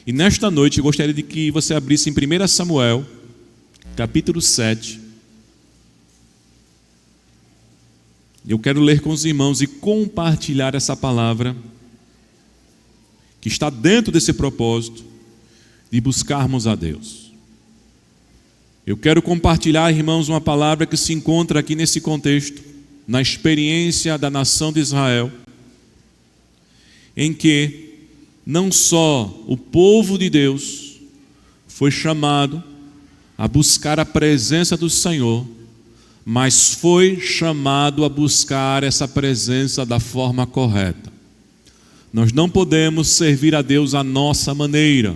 E nesta noite eu gostaria de que você abrisse em 1 Samuel, capítulo 7. Eu quero ler com os irmãos e compartilhar essa palavra que está dentro desse propósito de buscarmos a Deus. Eu quero compartilhar, irmãos, uma palavra que se encontra aqui nesse contexto, na experiência da nação de Israel, em que não só o povo de Deus foi chamado a buscar a presença do Senhor, mas foi chamado a buscar essa presença da forma correta. Nós não podemos servir a Deus à nossa maneira.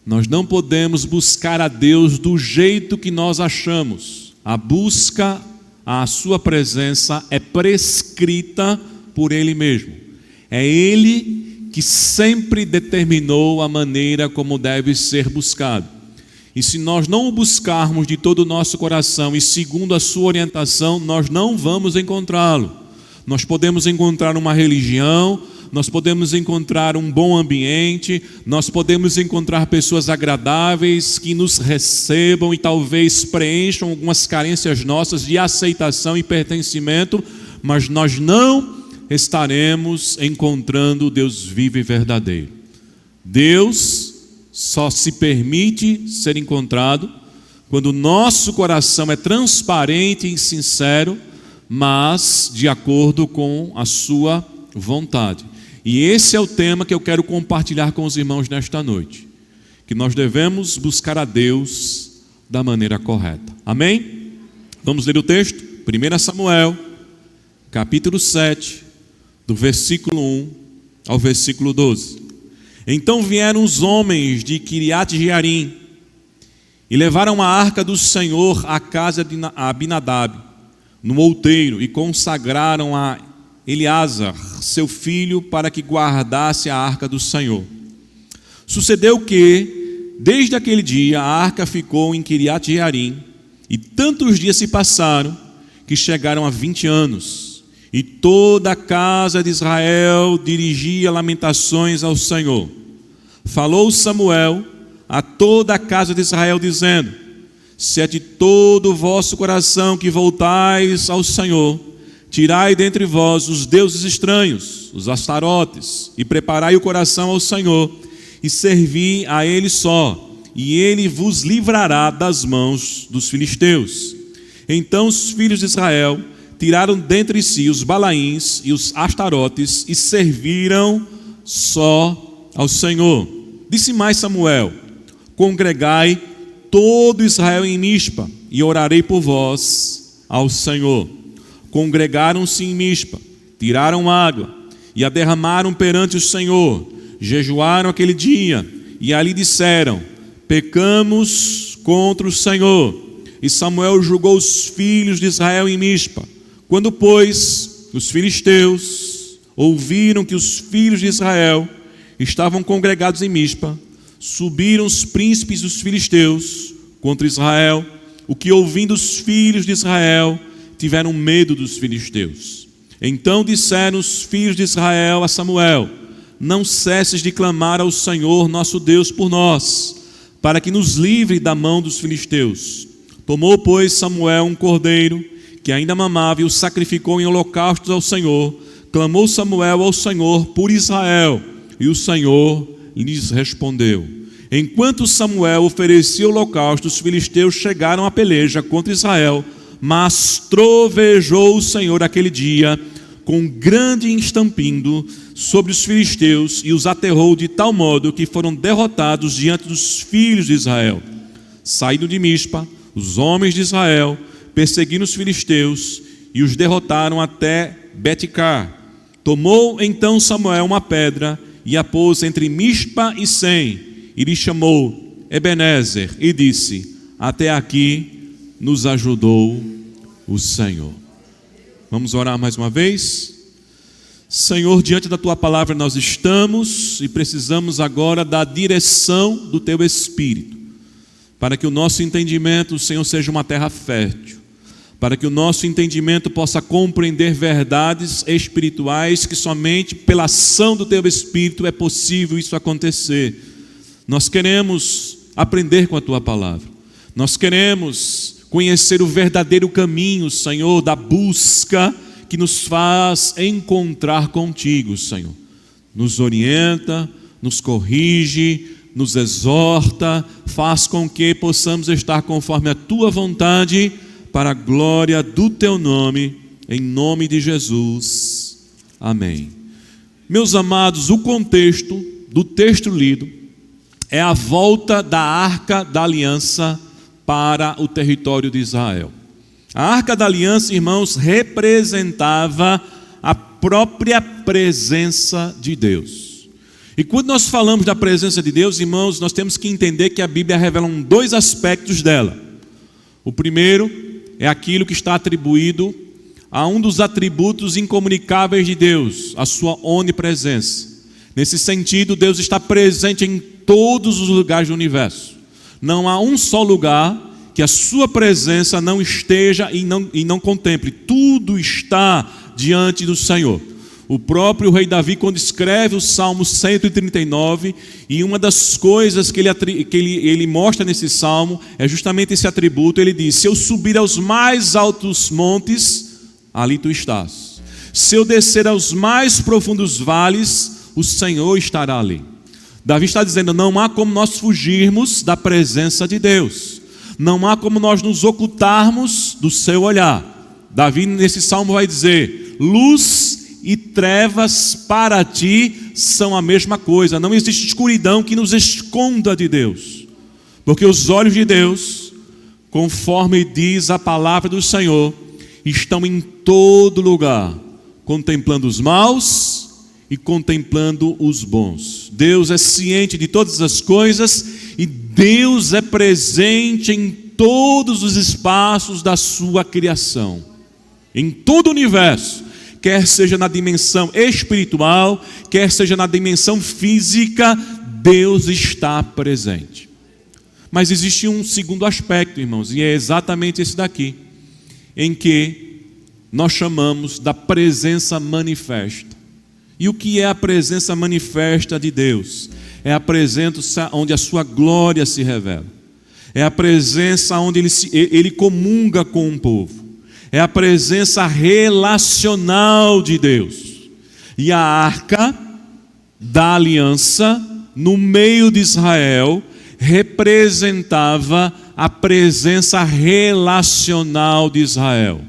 Nós não podemos buscar a Deus do jeito que nós achamos. A busca à sua presença é prescrita por Ele mesmo. É Ele que sempre determinou a maneira como deve ser buscado. E se nós não o buscarmos de todo o nosso coração e segundo a sua orientação, nós não vamos encontrá-lo. Nós podemos encontrar uma religião, nós podemos encontrar um bom ambiente, nós podemos encontrar pessoas agradáveis que nos recebam e talvez preencham algumas carências nossas de aceitação e pertencimento, mas nós não estaremos encontrando o Deus vivo e verdadeiro. Deus só se permite ser encontrado quando o nosso coração é transparente e sincero, mas de acordo com a sua vontade. E esse é o tema que eu quero compartilhar com os irmãos nesta noite, que nós devemos buscar a Deus da maneira correta. Amém? Vamos ler o texto? 1 Samuel, capítulo 7, do versículo 1 ao versículo 12. Então vieram os homens de Quiriate-Jearim e levaram a arca do Senhor à casa de Abinadab, no outeiro, e consagraram a Eleazar, seu filho, para que guardasse a arca do Senhor. Sucedeu que, desde aquele dia, a arca ficou em Quiriate-Jearim, e tantos dias se passaram, que chegaram a 20 anos. E toda a casa de Israel dirigia lamentações ao Senhor. Falou Samuel a toda a casa de Israel, dizendo: se é de todo o vosso coração que voltais ao Senhor, tirai dentre vós os deuses estranhos, os astarotes, e preparai o coração ao Senhor, e servi a Ele só, e Ele vos livrará das mãos dos filisteus. Então os filhos de Israel tiraram dentre si os Balaíns e os Astarotes e serviram só ao Senhor. Disse mais Samuel: congregai todo Israel em Mispa e orarei por vós ao Senhor. Congregaram-se em Mispa, tiraram água e a derramaram perante o Senhor. Jejuaram aquele dia e ali disseram: pecamos contra o Senhor. E Samuel julgou os filhos de Israel em Mispa. Quando, pois, os filisteus ouviram que os filhos de Israel estavam congregados em Mispa, subiram os príncipes dos filisteus contra Israel, o que, ouvindo os filhos de Israel, tiveram medo dos filisteus. Então disseram os filhos de Israel a Samuel: não cesses de clamar ao Senhor nosso Deus por nós, para que nos livre da mão dos filisteus. Tomou, pois, Samuel um cordeiro que ainda mamava e o sacrificou em holocaustos ao Senhor. Clamou Samuel ao Senhor por Israel, e o Senhor lhes respondeu. Enquanto Samuel oferecia holocausto, os filisteus chegaram à peleja contra Israel, mas trovejou o Senhor aquele dia com grande estampido sobre os filisteus e os aterrou de tal modo que foram derrotados diante dos filhos de Israel. Saíram de Mispa, os homens de Israel perseguiram os filisteus e os derrotaram até Betcar. Tomou então Samuel uma pedra e a pôs entre Mispa e Sem, e lhe chamou Ebenezer, e disse: até aqui nos ajudou o Senhor. Vamos orar mais uma vez? Senhor, diante da Tua palavra nós estamos e precisamos agora da direção do Teu Espírito, para que o nosso entendimento, Senhor, seja uma terra fértil, para que o nosso entendimento possa compreender verdades espirituais que somente pela ação do Teu Espírito é possível isso acontecer. Nós queremos aprender com a Tua palavra. Nós queremos conhecer o verdadeiro caminho, Senhor, da busca que nos faz encontrar contigo, Senhor. Nos orienta, nos corrige, nos exorta, faz com que possamos estar conforme a Tua vontade, para a glória do Teu nome, em nome de Jesus. Amém. Meus amados, o contexto do texto lido é a volta da Arca da Aliança para o território de Israel. A Arca da Aliança, irmãos, representava a própria presença de Deus. E quando nós falamos da presença de Deus, irmãos, nós temos que entender que a Bíblia revela dois aspectos dela. O primeiro é aquilo que está atribuído a um dos atributos incomunicáveis de Deus, a sua onipresença. Nesse sentido, Deus está presente em todos os lugares do universo. Não há um só lugar que a sua presença não esteja e não contemple. Tudo está diante do Senhor. O próprio rei Davi, quando escreve o Salmo 139, e uma das coisas que ele mostra nesse salmo é justamente esse atributo. Ele diz: se eu subir aos mais altos montes, ali tu estás. Se eu descer aos mais profundos vales, o Senhor estará ali. Davi está dizendo: não há como nós fugirmos da presença de Deus. Não há como nós nos ocultarmos do seu olhar. Davi nesse salmo vai dizer: luz e trevas para ti são a mesma coisa. Não existe escuridão que nos esconda de Deus, porque os olhos de Deus, conforme diz a palavra do Senhor, estão em todo lugar, contemplando os maus e contemplando os bons. Deus é ciente de todas as coisas e Deus é presente em todos os espaços da sua criação, em todo o universo, quer seja na dimensão espiritual, quer seja na dimensão física, Deus está presente. Mas existe um segundo aspecto, irmãos, e é exatamente esse daqui, em que nós chamamos da presença manifesta. E o que é a presença manifesta de Deus? É a presença onde a sua glória se revela. É a presença onde ele comunga com o povo. É a presença relacional de Deus. E a Arca da Aliança, no meio de Israel, representava a presença relacional de Israel.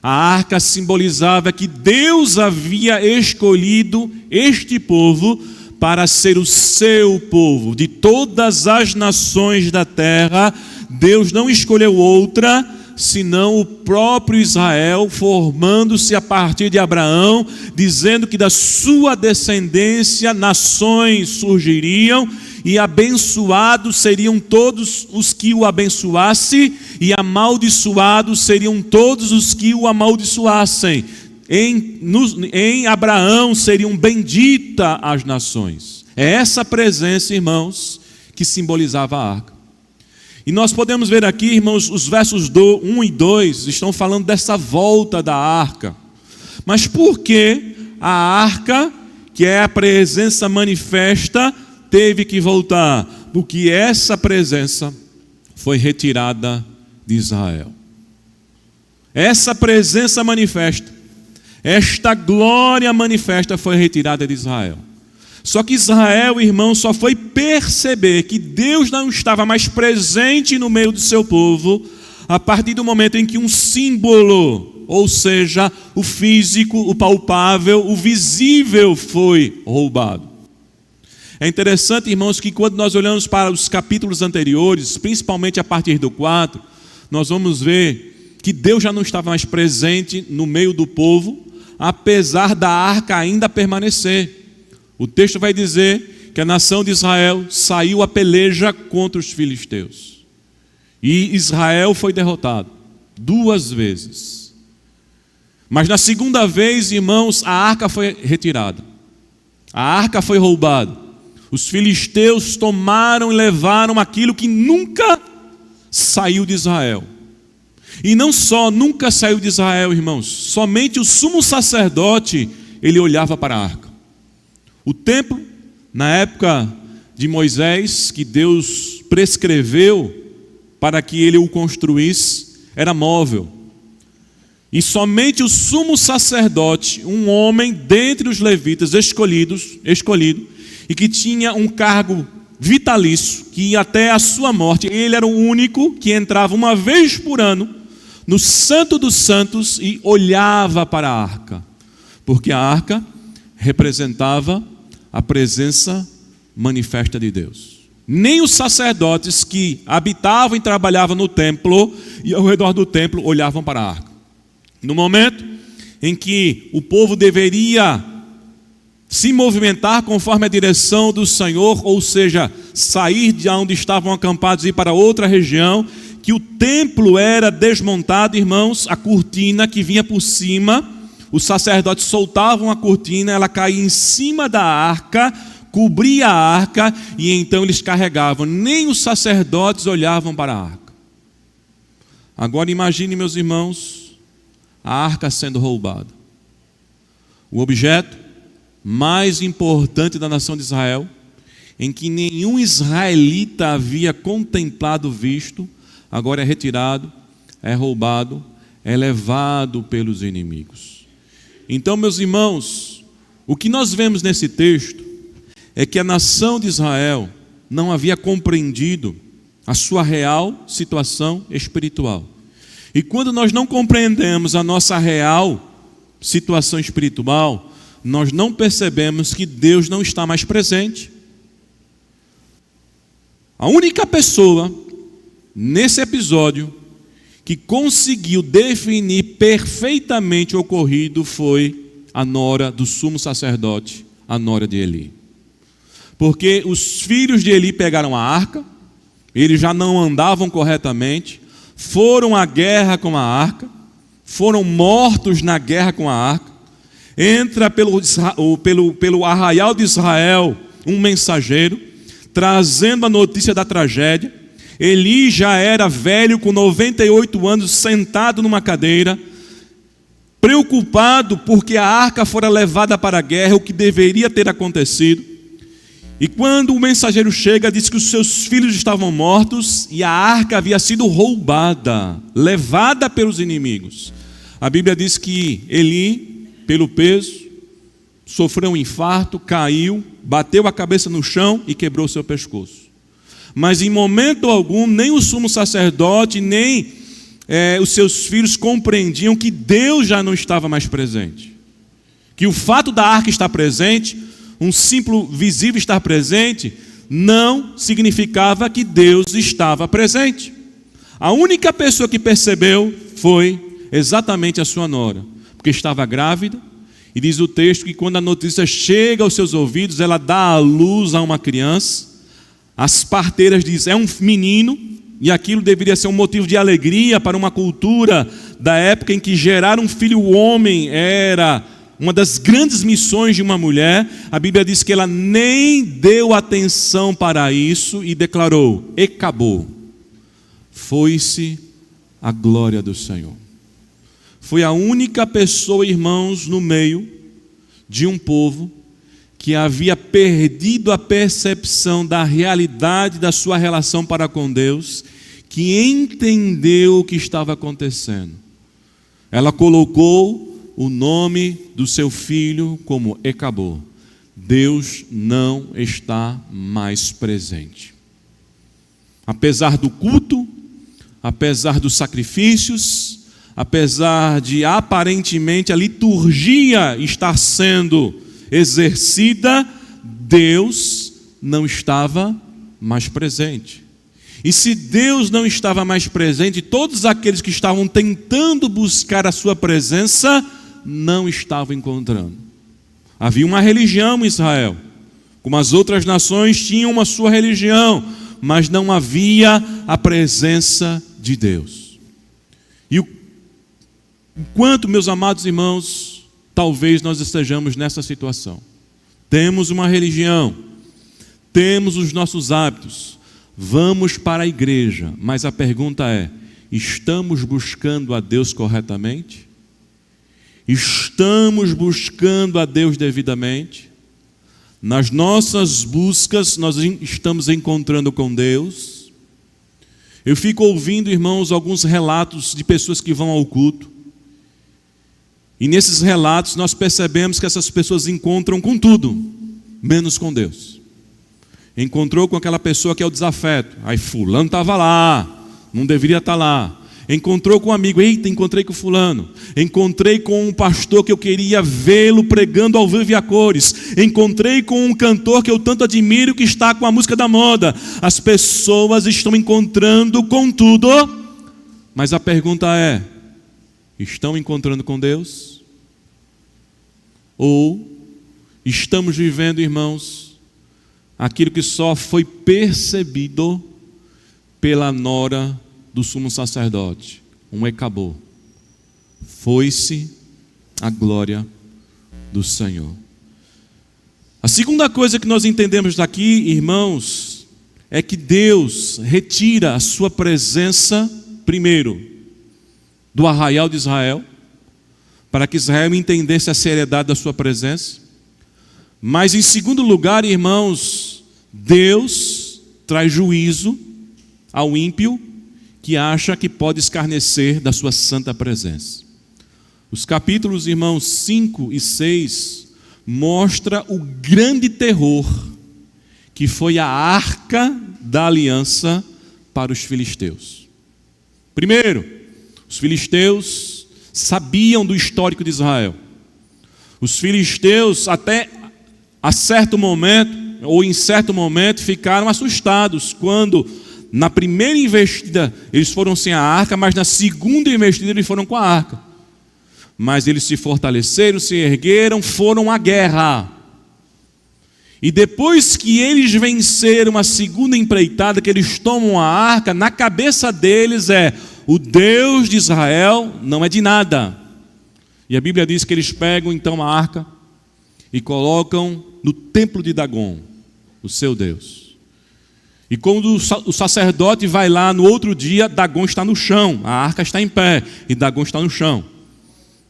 A arca simbolizava que Deus havia escolhido este povo para ser o seu povo. De todas as nações da terra, Deus não escolheu outra senão o próprio Israel, formando-se a partir de Abraão, dizendo que da sua descendência nações surgiriam, e abençoados seriam todos os que o abençoassem, e amaldiçoados seriam todos os que o amaldiçoassem. Em Abraão seriam benditas as nações. É essa presença, irmãos, que simbolizava a arca. E nós podemos ver aqui, irmãos, os versos 1 e 2 estão falando dessa volta da arca. Mas por que a arca, que é a presença manifesta, teve que voltar? Porque essa presença foi retirada de Israel. Essa presença manifesta, esta glória manifesta foi retirada de Israel. Só que Israel, irmão, só foi perceber que Deus não estava mais presente no meio do seu povo a partir do momento em que um símbolo, ou seja, o físico, o palpável, o visível foi roubado. É interessante, irmãos, que quando nós olhamos para os capítulos anteriores, principalmente a partir do 4, nós vamos ver que Deus já não estava mais presente no meio do povo, apesar da arca ainda permanecer. O texto vai dizer que a nação de Israel saiu a peleja contra os filisteus. E Israel foi derrotado 2 vezes. Mas na segunda vez, irmãos, a arca foi retirada. A arca foi roubada. Os filisteus tomaram e levaram aquilo que nunca saiu de Israel. E não só nunca saiu de Israel, irmãos, somente o sumo sacerdote, ele olhava para a arca. O templo, na época de Moisés, que Deus prescreveu para que ele o construísse, era móvel. E somente o sumo sacerdote, um homem dentre os levitas escolhido, e que tinha um cargo vitalício, que ia até a sua morte, ele era o único que entrava uma vez por ano no Santo dos Santos e olhava para a arca, porque a arca representava a presença manifesta de Deus. Nem os sacerdotes que habitavam e trabalhavam no templo e ao redor do templo olhavam para a arca. No momento em que o povo deveria se movimentar conforme a direção do Senhor, ou seja, sair de onde estavam acampados e ir para outra região, que o templo era desmontado, irmãos, a cortina que vinha por cima, os sacerdotes soltavam a cortina, ela caía em cima da arca, cobria a arca, e então eles carregavam. Nem os sacerdotes olhavam para a arca. Agora imagine, meus irmãos, a arca sendo roubada. O objeto mais importante da nação de Israel, em que nenhum israelita havia contemplado, visto, agora é retirado, é roubado, é levado pelos inimigos. Então, meus irmãos, o que nós vemos nesse texto é que a nação de Israel não havia compreendido a sua real situação espiritual. E quando nós não compreendemos a nossa real situação espiritual, nós não percebemos que Deus não está mais presente. A única pessoa nesse episódio que conseguiu definir perfeitamente o ocorrido foi a nora do sumo sacerdote, a nora de Eli. Porque os filhos de Eli pegaram a arca, eles já não andavam corretamente, foram à guerra com a arca, foram mortos na guerra com a arca. Entra pelo arraial de Israel um mensageiro, trazendo a notícia da tragédia. Eli já era velho, com 98 anos, sentado numa cadeira, preocupado porque a arca fora levada para a guerra, o que deveria ter acontecido. E quando o mensageiro chega, diz que os seus filhos estavam mortos e a arca havia sido roubada, levada pelos inimigos. A Bíblia diz que Eli, pelo peso, sofreu um infarto, caiu, bateu a cabeça no chão e quebrou seu pescoço. Mas em momento algum, nem o sumo sacerdote, nem os seus filhos compreendiam que Deus já não estava mais presente. Que o fato da arca estar presente, um simples visível estar presente, não significava que Deus estava presente. A única pessoa que percebeu foi exatamente a sua nora, porque estava grávida, e diz o texto que quando a notícia chega aos seus ouvidos, ela dá à luz a uma criança. As parteiras dizem, é um menino, e aquilo deveria ser um motivo de alegria para uma cultura da época em que gerar um filho homem era uma das grandes missões de uma mulher. A Bíblia diz que ela nem deu atenção para isso e declarou, e acabou. Foi-se a glória do Senhor. Foi a única pessoa, irmãos, no meio de um povo que havia perdido a percepção da realidade da sua relação para com Deus, que entendeu o que estava acontecendo. Ela colocou o nome do seu filho como Ecabô. Deus não está mais presente. Apesar do culto, apesar dos sacrifícios, apesar de aparentemente a liturgia estar sendo exercida, Deus não estava mais presente. E se Deus não estava mais presente, todos aqueles que estavam tentando buscar a sua presença não estavam encontrando. Havia uma religião em Israel, como as outras nações tinham uma sua religião, mas não havia a presença de Deus. E enquanto, meus amados irmãos, talvez nós estejamos nessa situação. Temos uma religião, temos os nossos hábitos, vamos para a igreja, mas a pergunta é, estamos buscando a Deus corretamente? Estamos buscando a Deus devidamente? Nas nossas buscas, nós estamos encontrando com Deus. Eu fico ouvindo, irmãos, alguns relatos de pessoas que vão ao culto. E nesses relatos nós percebemos que essas pessoas encontram com tudo, menos com Deus. Encontrou com aquela pessoa que é o desafeto. Aí fulano estava lá, não deveria estar lá. Encontrou com um amigo, eita, encontrei com fulano. Encontrei com um pastor que eu queria vê-lo pregando ao vivo e a cores. Encontrei com um cantor que eu tanto admiro que está com a música da moda. As pessoas estão encontrando com tudo. Mas a pergunta é, estão encontrando com Deus? Ou estamos vivendo, irmãos, aquilo que só foi percebido pela nora do sumo sacerdote, um acabou. Foi-se a glória do Senhor. A segunda coisa que nós entendemos daqui, irmãos, é que Deus retira a sua presença, primeiro, do arraial de Israel, para que Israel entendesse a seriedade da sua presença. Mas em segundo lugar, irmãos, Deus traz juízo ao ímpio que acha que pode escarnecer da sua santa presença. Os capítulos, irmãos, 5 e 6 mostra o grande terror que foi a arca da aliança para os filisteus. Primeiro, os filisteus sabiam do histórico de Israel. Os filisteus até a certo momento, ou em certo momento, ficaram assustados quando na primeira investida eles foram sem a arca, mas na segunda investida eles foram com a arca. Mas eles se fortaleceram, se ergueram, foram à guerra. E depois que eles venceram a segunda empreitada, que eles tomam a arca, na cabeça deles é: o Deus de Israel não é de nada. E a Bíblia diz que eles pegam então a arca e colocam no templo de Dagon, o seu Deus. E quando o sacerdote vai lá no outro dia, Dagon está no chão, a arca está em pé e Dagon está no chão.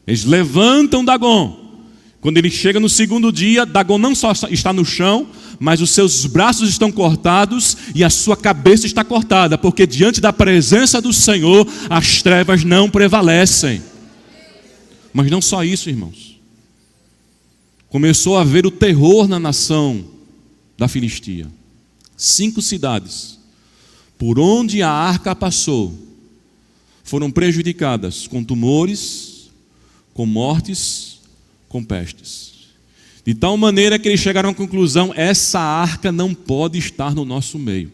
Eles levantam Dagon. Quando ele chega no segundo dia, Dagon não só está no chão, mas os seus braços estão cortados e a sua cabeça está cortada, porque diante da presença do Senhor, as trevas não prevalecem. Mas não só isso, irmãos. Começou a haver o terror na nação da Filistia. 5 cidades, por onde a arca passou, foram prejudicadas com tumores, com mortes, com pestes. De tal maneira que eles chegaram à conclusão: essa arca não pode estar no nosso meio.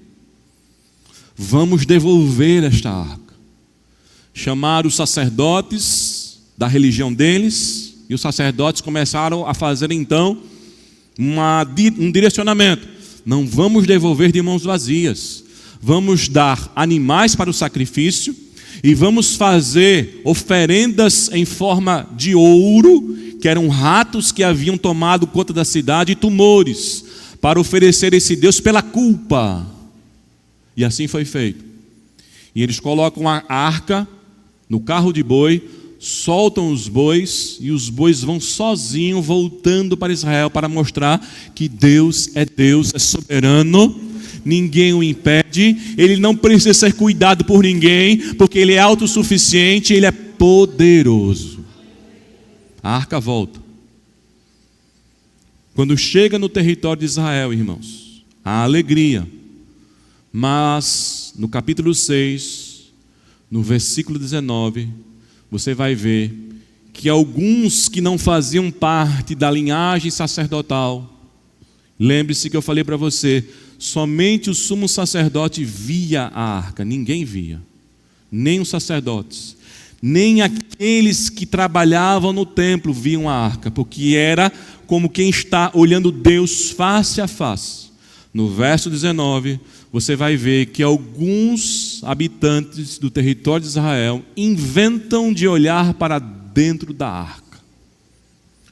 Vamos devolver esta arca. Chamaram os sacerdotes da religião deles, e os sacerdotes começaram a fazer então um direcionamento. Não vamos devolver de mãos vazias. Vamos dar animais para o sacrifício e vamos fazer oferendas em forma de ouro, que eram ratos que haviam tomado conta da cidade, e tumores, para oferecer esse Deus pela culpa. E assim foi feito. E eles colocam a arca no carro de boi, soltam os bois e os bois vão sozinhos voltando para Israel para mostrar que Deus, é soberano, ninguém o impede, ele não precisa ser cuidado por ninguém, porque ele é autossuficiente, ele é poderoso. A arca volta. Quando chega no território de Israel, irmãos, há alegria, mas no capítulo 6, no versículo 19, você vai ver que alguns que não faziam parte da linhagem sacerdotal, lembre-se que eu falei para você, somente o sumo sacerdote via a arca, ninguém via, nem os sacerdotes, nem aqueles que trabalhavam no templo viam a arca, porque era como quem está olhando Deus face a face. No verso 19, você vai ver que alguns habitantes do território de Israel inventam de olhar para dentro da arca.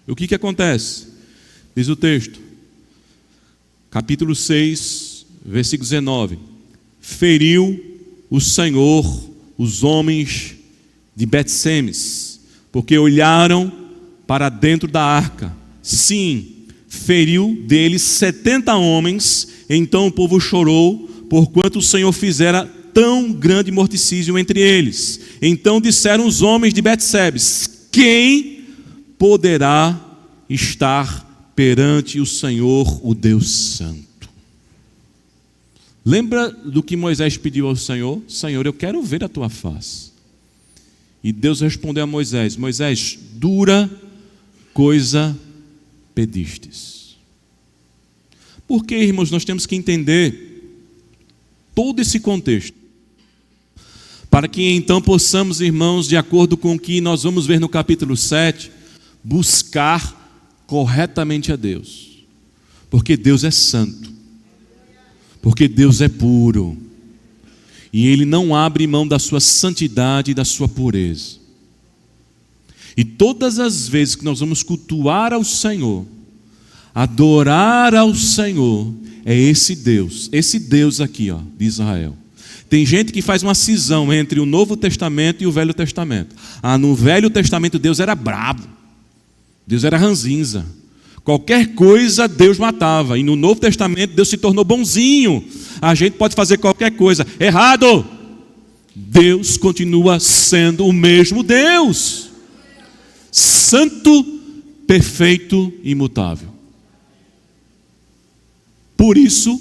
O que acontece? Diz o texto, capítulo 6, versículo 19: feriu o Senhor os homens de Bet-Semes, porque olharam para dentro da arca. Sim, feriu deles 70 homens. Então o povo chorou, porquanto o Senhor fizera tão grande morticídio entre eles. Então disseram os homens de Bet-sebes: quem poderá estar perante o Senhor, o Deus Santo? Lembra do que Moisés pediu ao Senhor? Senhor, eu quero ver a tua face. E Deus respondeu a Moisés: Moisés, dura coisa pedistes. Porque, irmãos, nós temos que entender todo esse contexto, para que então possamos, irmãos, de acordo com o que nós vamos ver no capítulo 7, buscar corretamente a Deus. Porque Deus é santo. Porque Deus é puro. E Ele não abre mão da sua santidade e da sua pureza. E todas as vezes que nós vamos cultuar ao Senhor, adorar ao Senhor, é esse Deus aqui, ó, de Israel. Tem gente que faz uma cisão entre o Novo Testamento e o Velho Testamento. No Velho Testamento Deus era bravo, Deus era ranzinza. Qualquer coisa Deus matava. E no Novo Testamento Deus se tornou bonzinho. A gente pode fazer qualquer coisa. Errado! Deus continua sendo o mesmo Deus. Santo, perfeito e imutável. Por isso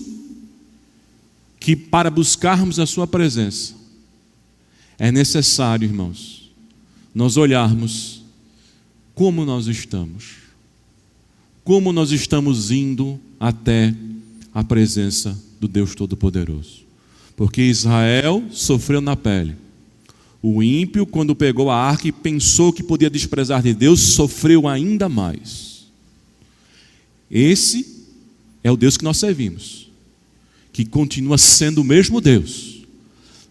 que para buscarmos a sua presença é necessário, irmãos, nós olharmos como nós estamos. Como nós estamos indo até a presença do Deus Todo-Poderoso. Porque Israel sofreu na pele. O ímpio, quando pegou a arca e pensou que podia desprezar de Deus, sofreu ainda mais. Esse é o Deus que nós servimos, que continua sendo o mesmo Deus,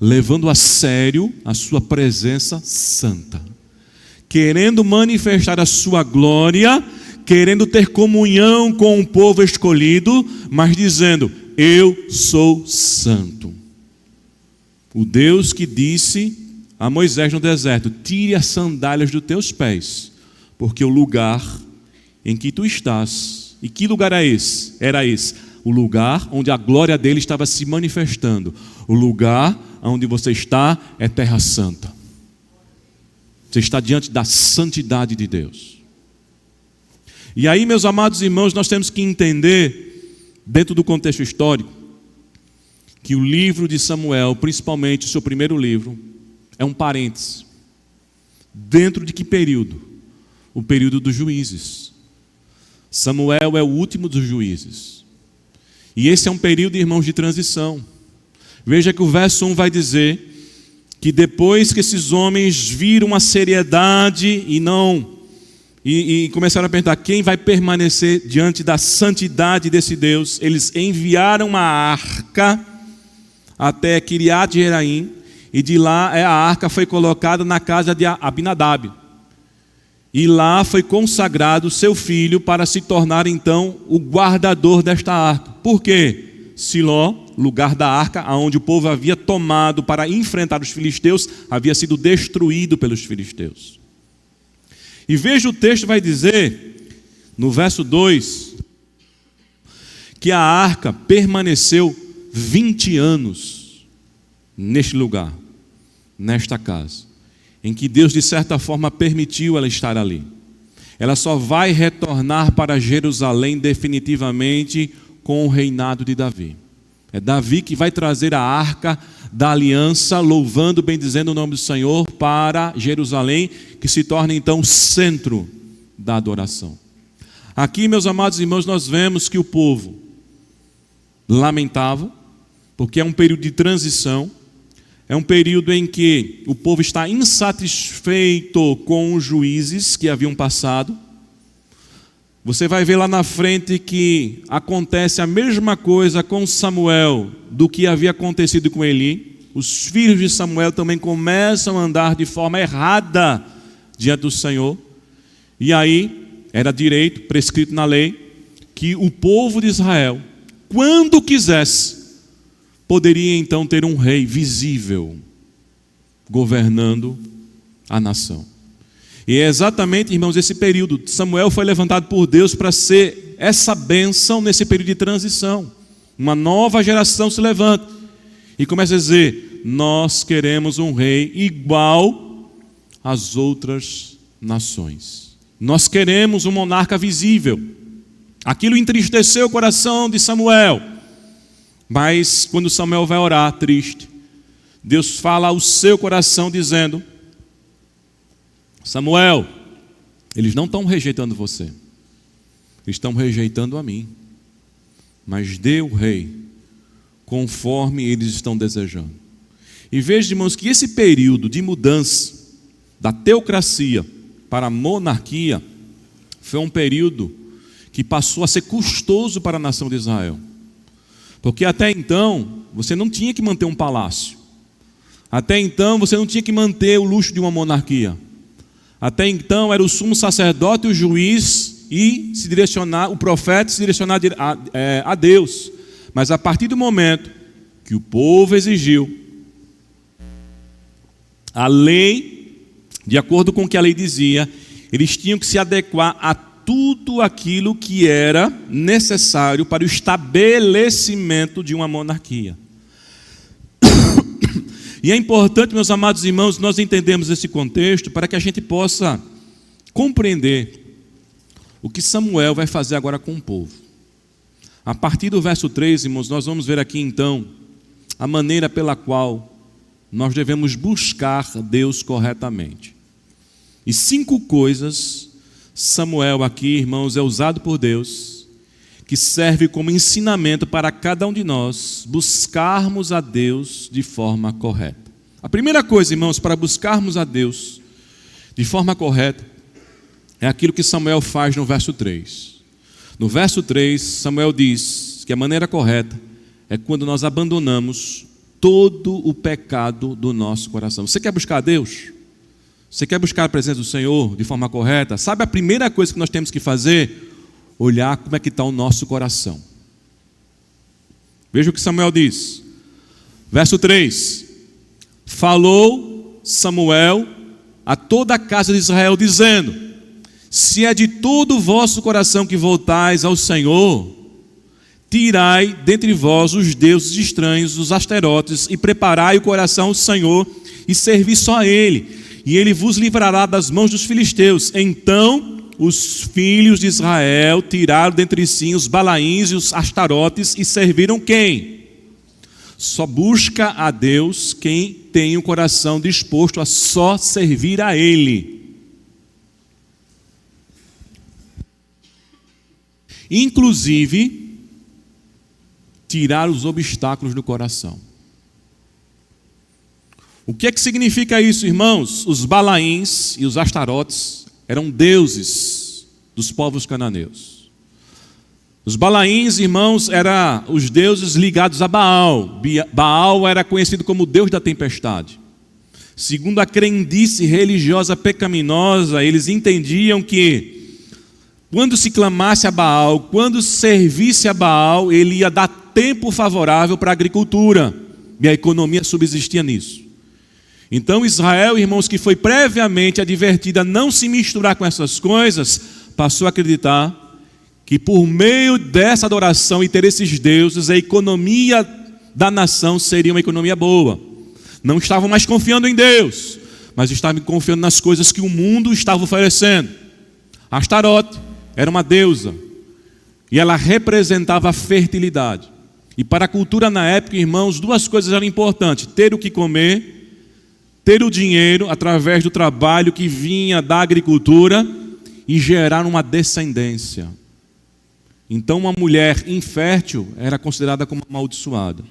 levando a sério a sua presença santa, querendo manifestar a sua glória, querendo ter comunhão com o povo escolhido, mas dizendo: eu sou santo. O Deus que disse a Moisés no deserto: tire as sandálias dos teus pés, porque o lugar em que tu estás, e que lugar é esse? Era esse, o lugar onde a glória dele estava se manifestando. O lugar onde você está é terra santa. Você está diante da santidade de Deus. E aí, meus amados irmãos, nós temos que entender, dentro do contexto histórico, que o livro de Samuel, principalmente o seu primeiro livro, é um parêntese. Dentro de que período? O período dos juízes. Samuel é o último dos juízes. E esse é um período, irmãos, de transição. Veja que o verso 1 vai dizer que depois que esses homens viram a seriedade e começaram a perguntar quem vai permanecer diante da santidade desse Deus, eles enviaram uma arca até Kiriat Jearim, e de lá a arca foi colocada na casa de Abinadab. E lá foi consagrado seu filho para se tornar então o guardador desta arca. Por quê? Siló, lugar da arca, onde o povo havia tomado para enfrentar os filisteus, havia sido destruído pelos filisteus. E veja, o texto vai dizer, no verso 2, que a arca permaneceu 20 anos neste lugar, nesta casa, em que Deus de certa forma permitiu ela estar ali. Ela só vai retornar para Jerusalém definitivamente com o reinado de Davi. É Davi que vai trazer a arca da aliança, louvando, bendizendo o nome do Senhor, para Jerusalém, que se torna então o centro da adoração. Aqui, meus amados irmãos, nós vemos que o povo lamentava, porque é um período de transição, é um período em que o povo está insatisfeito com os juízes que haviam passado. Você vai ver lá na frente que acontece a mesma coisa com Samuel do que havia acontecido com Eli. Os filhos de Samuel também começam a andar de forma errada diante do Senhor. E aí, era direito, prescrito na lei, que o povo de Israel, quando quisesse, poderia então ter um rei visível governando a nação. E é exatamente, irmãos, esse período. Samuel foi levantado por Deus para ser essa bênção nesse período de transição. Uma nova geração se levanta e começa a dizer: nós queremos um rei igual às outras nações. Nós queremos um monarca visível. Aquilo entristeceu o coração de Samuel. Mas quando Samuel vai orar, triste, Deus fala ao seu coração dizendo: Samuel, eles não estão rejeitando você, eles estão rejeitando a mim. Mas dê o rei conforme eles estão desejando. E veja, irmãos, que esse período de mudança da teocracia para a monarquia foi um período que passou a ser custoso para a nação de Israel. Porque até então você não tinha que manter um palácio. Até então você não tinha que manter o luxo de uma monarquia. Até então era o sumo sacerdote, o juiz e o profeta se direcionar a Deus. Mas a partir do momento que o povo exigiu a lei, de acordo com o que a lei dizia, eles tinham que se adequar a tudo aquilo que era necessário para o estabelecimento de uma monarquia. E é importante, meus amados irmãos, nós entendemos esse contexto para que a gente possa compreender o que Samuel vai fazer agora com o povo. A partir do verso 3, irmãos, nós vamos ver aqui então a maneira pela qual nós devemos buscar Deus corretamente. E 5 coisas Samuel aqui, irmãos, é usado por Deus, que serve como ensinamento para cada um de nós buscarmos a Deus de forma correta. A primeira coisa, irmãos, para buscarmos a Deus de forma correta é aquilo que Samuel faz no verso 3. No verso 3, Samuel diz que a maneira correta é quando nós abandonamos todo o pecado do nosso coração. Você quer buscar a Deus? Você quer buscar a presença do Senhor de forma correta? Sabe a primeira coisa que nós temos que fazer? Olhar como é que está o nosso coração. Veja o que Samuel diz. Verso 3. Falou Samuel a toda a casa de Israel, dizendo: se é de todo o vosso coração que voltais ao Senhor, tirai dentre vós os deuses estranhos, os asterotes, e preparai o coração ao Senhor, e servi só a Ele, e Ele vos livrará das mãos dos filisteus. Então os filhos de Israel tiraram dentre si os Balaíns e os Astarotes e serviram quem? Só busca a Deus quem tem o coração disposto a só servir a Ele. Inclusive, tirar os obstáculos do coração. O que é que significa isso, irmãos? Os Balaíns e os Astarotes eram deuses dos povos cananeus. Os Balaíns, irmãos, eram os deuses ligados a Baal. Baal era conhecido como o deus da tempestade. Segundo a crendice religiosa pecaminosa, eles entendiam que quando se clamasse a Baal, quando servisse a Baal, ele ia dar tempo favorável para a agricultura. E a economia subsistia nisso. Então Israel, irmãos, que foi previamente advertida a não se misturar com essas coisas, passou a acreditar que por meio dessa adoração e ter esses deuses, a economia da nação seria uma economia boa. Não estavam mais confiando em Deus, mas estavam confiando nas coisas que o mundo estava oferecendo. Astarote era uma deusa e ela representava a fertilidade. E para a cultura na época, irmãos, 2 coisas eram importantes: ter o que comer, ter o dinheiro através do trabalho que vinha da agricultura e gerar uma descendência. Então uma mulher infértil era considerada como amaldiçoada.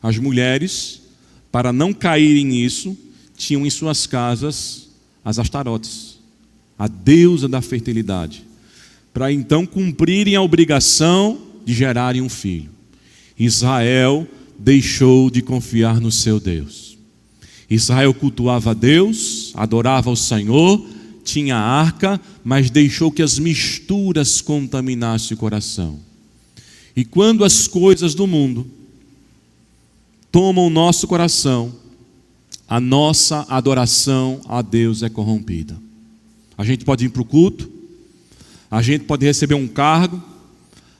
As mulheres, para não caírem nisso, tinham em suas casas as Astarotes, a deusa da fertilidade, para então cumprirem a obrigação de gerarem um filho. Israel deixou de confiar no seu Deus. Israel cultuava a Deus, adorava o Senhor, tinha a arca, mas deixou que as misturas contaminassem o coração. E quando as coisas do mundo tomam o nosso coração, a nossa adoração a Deus é corrompida. A gente pode ir para o culto, a gente pode receber um cargo,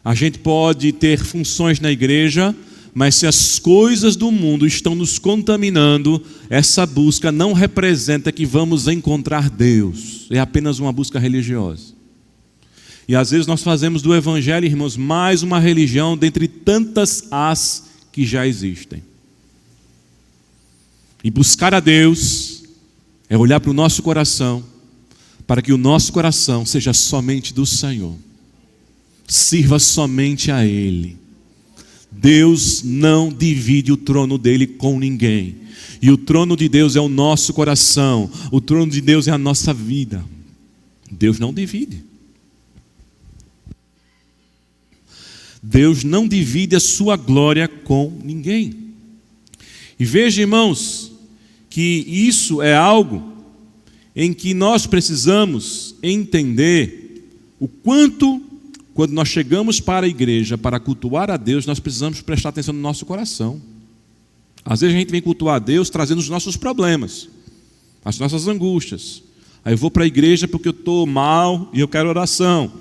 A gente pode ter funções na igreja, mas se as coisas do mundo estão nos contaminando, essa busca não representa que vamos encontrar Deus. É apenas uma busca religiosa. E às vezes nós fazemos do evangelho, irmãos, mais uma religião dentre tantas as que já existem. E buscar a Deus é olhar para o nosso coração, para que o nosso coração seja somente do Senhor. Sirva somente a Ele. Deus não divide o trono dele com ninguém. E o trono de Deus é o nosso coração. O trono de Deus é a nossa vida. Deus não divide. Deus não divide a sua glória com ninguém. E veja, irmãos, que isso é algo em que nós precisamos entender o quanto, quando nós chegamos para a igreja para cultuar a Deus, nós precisamos prestar atenção no nosso coração. Às vezes a gente vem cultuar a Deus trazendo os nossos problemas, as nossas angústias. Aí eu vou para a igreja porque eu estou mal e eu quero oração.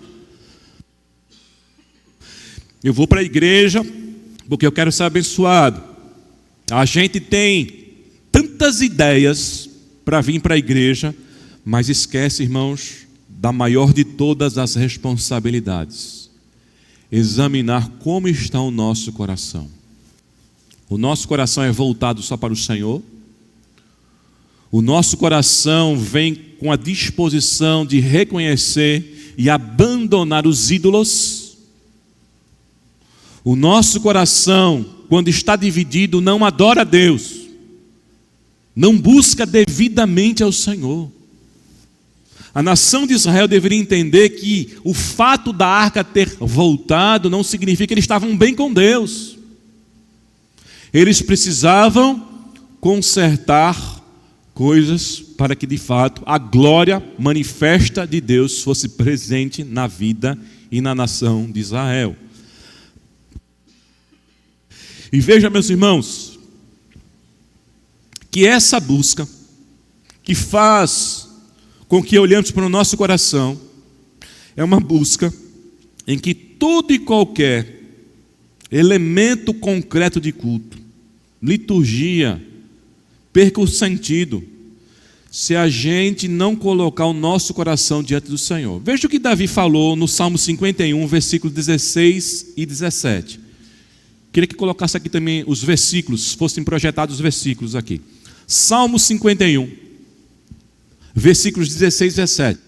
Eu vou para a igreja porque eu quero ser abençoado. A gente tem tantas ideias para vir para a igreja, mas esquece, irmãos, da maior de todas as responsabilidades: examinar como está o nosso coração. O nosso coração é voltado só para o Senhor? O nosso coração vem com a disposição de reconhecer e abandonar os ídolos? O nosso coração, quando está dividido, não adora a Deus, não busca devidamente ao Senhor. A nação de Israel deveria entender que o fato da arca ter voltado não significa que eles estavam bem com Deus. Eles precisavam consertar coisas para que de fato a glória manifesta de Deus fosse presente na vida e na nação de Israel. E veja, meus irmãos, que essa busca que faz com que olhamos para o nosso coração é uma busca em que todo e qualquer elemento concreto de culto, liturgia, perca o sentido se a gente não colocar o nosso coração diante do Senhor. Veja o que Davi falou no Salmo 51, versículos 16 e 17. Queria que colocasse aqui também os versículos, fossem projetados os versículos aqui. Salmo 51, versículos 16 e 17.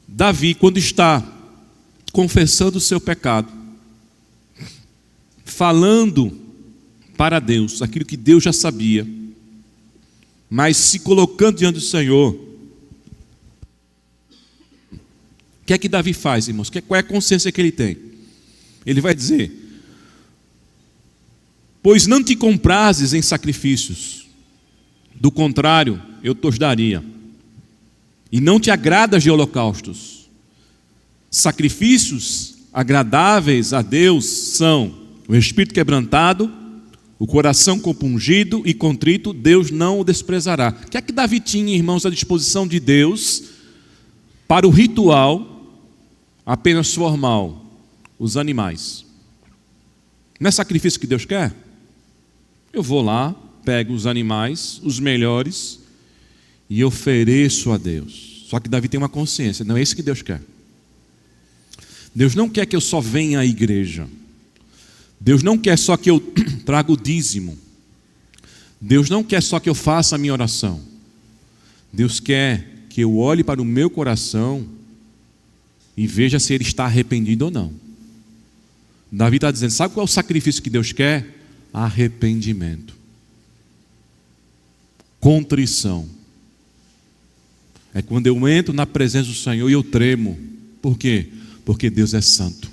Davi, quando está confessando o seu pecado, falando para Deus aquilo que Deus já sabia, mas se colocando diante do Senhor, o que é que Davi faz, irmãos? Qual é a consciência que ele tem? Ele vai dizer: pois não te comprases em sacrifícios, do contrário, eu te os daria. E não te agradas de holocaustos. Sacrifícios agradáveis a Deus são o espírito quebrantado, o coração compungido e contrito, Deus não o desprezará. O que é que Davi tinha, irmãos, à disposição de Deus para o ritual apenas formal? Os animais. Não é sacrifício que Deus quer? Eu vou lá, pego os animais, os melhores, e ofereço a Deus. Só que Davi tem uma consciência, não é isso que Deus quer. Deus não quer que eu só venha à igreja. Deus não quer só que eu traga o dízimo. Deus não quer só que eu faça a minha oração. Deus quer que eu olhe para o meu coração e veja se ele está arrependido ou não. Davi está dizendo, sabe qual é o sacrifício que Deus quer? Arrependimento. Contrição. É quando eu entro na presença do Senhor e eu tremo. Por quê? Porque Deus é santo.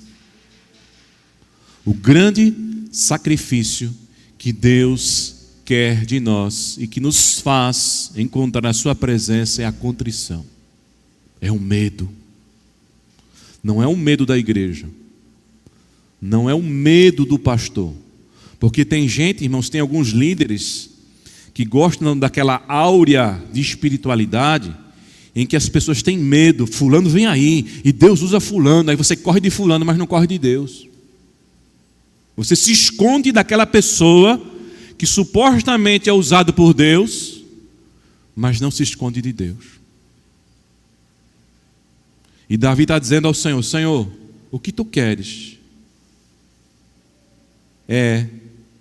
O grande sacrifício que Deus quer de nós e que nos faz encontrar a sua presença é a contrição. É o medo. Não é o medo da igreja. Não é o medo do pastor. Porque tem gente, irmãos, tem alguns líderes que gostam daquela áurea de espiritualidade, em que as pessoas têm medo. Fulano vem aí, e Deus usa fulano. Aí você corre de fulano, mas não corre de Deus. Você se esconde daquela pessoa que supostamente é usado por Deus, mas não se esconde de Deus. E Davi está dizendo ao Senhor: Senhor, o que tu queres é